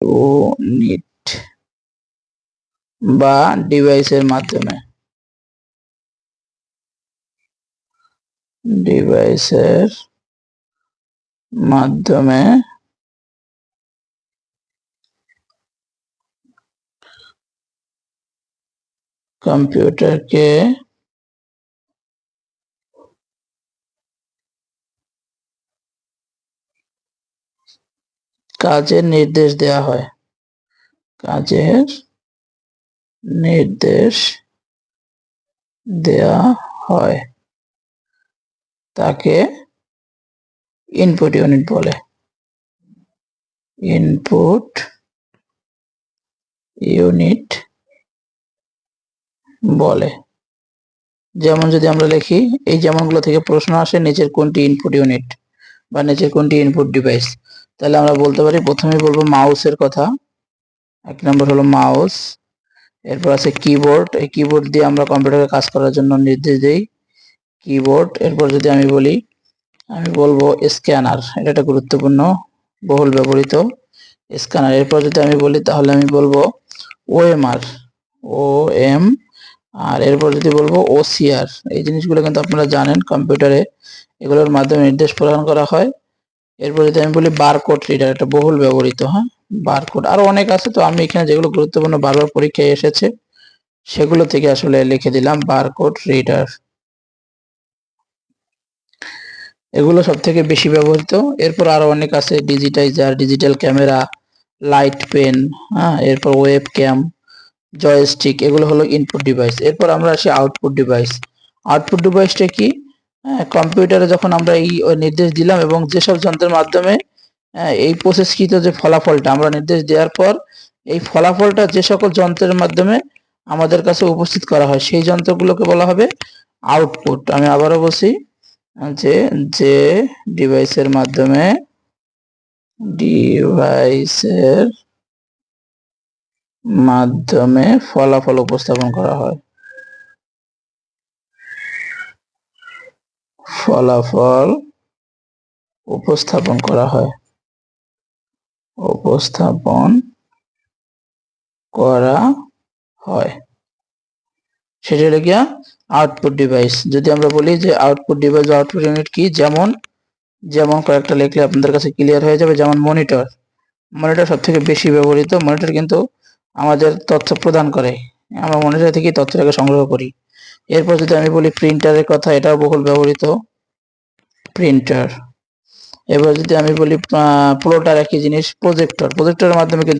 Unit বা ডিভাইসের মাধ্যমে কম্পিউটারকে কাজের নির্দেশ দেওয়া হয়, তাকে ইনপুট ইউনিট বলে। যেমন যদি আমরা লিখি, এই যেমনগুলো থেকে প্রশ্ন আসে, নিচের কোনটি ইনপুট ইউনিট বা নিচের কোনটি ইনপুট ডিভাইস, তাহলে আমরা বলতে পারি, প্রথমেই বলবো মাউসের কথা। 1 নম্বর হলো মাউস। এরপর আছে কিবোর্ড, এই কিবোর্ড দিয়ে আমরা কম্পিউটারে কাজ করার জন্য নির্দেশ দেই, কিবোর্ড। এরপর যদি আমি বলবো স্ক্যানার, এটা একটা গুরুত্বপূর্ণ বহুল ব্যবহৃত স্ক্যানার। এরপর যদি আমি বলি, তাহলে আমি বলবো ওএমআর, আর এরপর যদি বলবো ওসিআর। এই জিনিসগুলো কিন্তু আপনারা জানেন, কম্পিউটারে এগুলোর মাধ্যমে নির্দেশ প্রদান করা হয়। এরপর যদি আমি বলি বারকোড রিডার, এটা বহুল ব্যবহৃত, বারকোড। আরো অনেক আছে, তো আমি এখানে যেগুলো গুরুত্বপূর্ণ বারবার পরীক্ষায় এসেছে সেগুলো থেকে আসলে লিখে দিলাম, বারকোড রিডার। এগুলো সব থেকে বেশি ব্যবহৃত। এরপর আরো অনেক আছে, ডিজিটাইজার, ডিজিটাল ক্যামেরা, লাইট পেন, এরপর ওয়েব ক্যাম, জয়স্টিক, এগুলো হলো ইনপুট ডিভাইস। এরপর আমরা আসি আউটপুট ডিভাইস। আউটপুট ডিভাইসটা কি? কম্পিউটারে যখন আমরা এই নির্দেশ দিলাম এবং যেসব যন্ত্রের মাধ্যমে এই প্রসেসকৃত যে ফলাফলটা আমরা নির্দেশ দেওয়ার পর এই ফলাফলটা যে সকল যন্ত্রের মাধ্যমে আমাদের কাছে উপস্থিত করা হয়, সেই যন্ত্রগুলোকে বলা হবে আউটপুট। আমি আবারও বলছি, যে ডিভাইসের মাধ্যমে ফলাফল উপস্থাপন করা হয়, সেটা হলো গিয়া আউটপুট ডিভাইস। যদি আমরা বলি যে আউটপুট ডিভাইস বা আউটপুট ইউনিট কি, যেমন কয়েকটা লিখলে আপনাদের কাছে ক্লিয়ার হয়ে যাবে। যেমন মনিটর সব থেকে বেশি ব্যবহৃত। মনিটর কিন্তু আমাদের তথ্য প্রদান করে, আমরা মনিটর থেকে তথ্যটাকে সংগ্রহ করি। এরপর যদি আমি বলি প্রিন্টারের কথা, এটাও বহুল ব্যবহৃত, প্রিন্টার। এবার যদি আমি বলি প্লটার, একই জিনিস, প্রজেক্টরের মাধ্যমে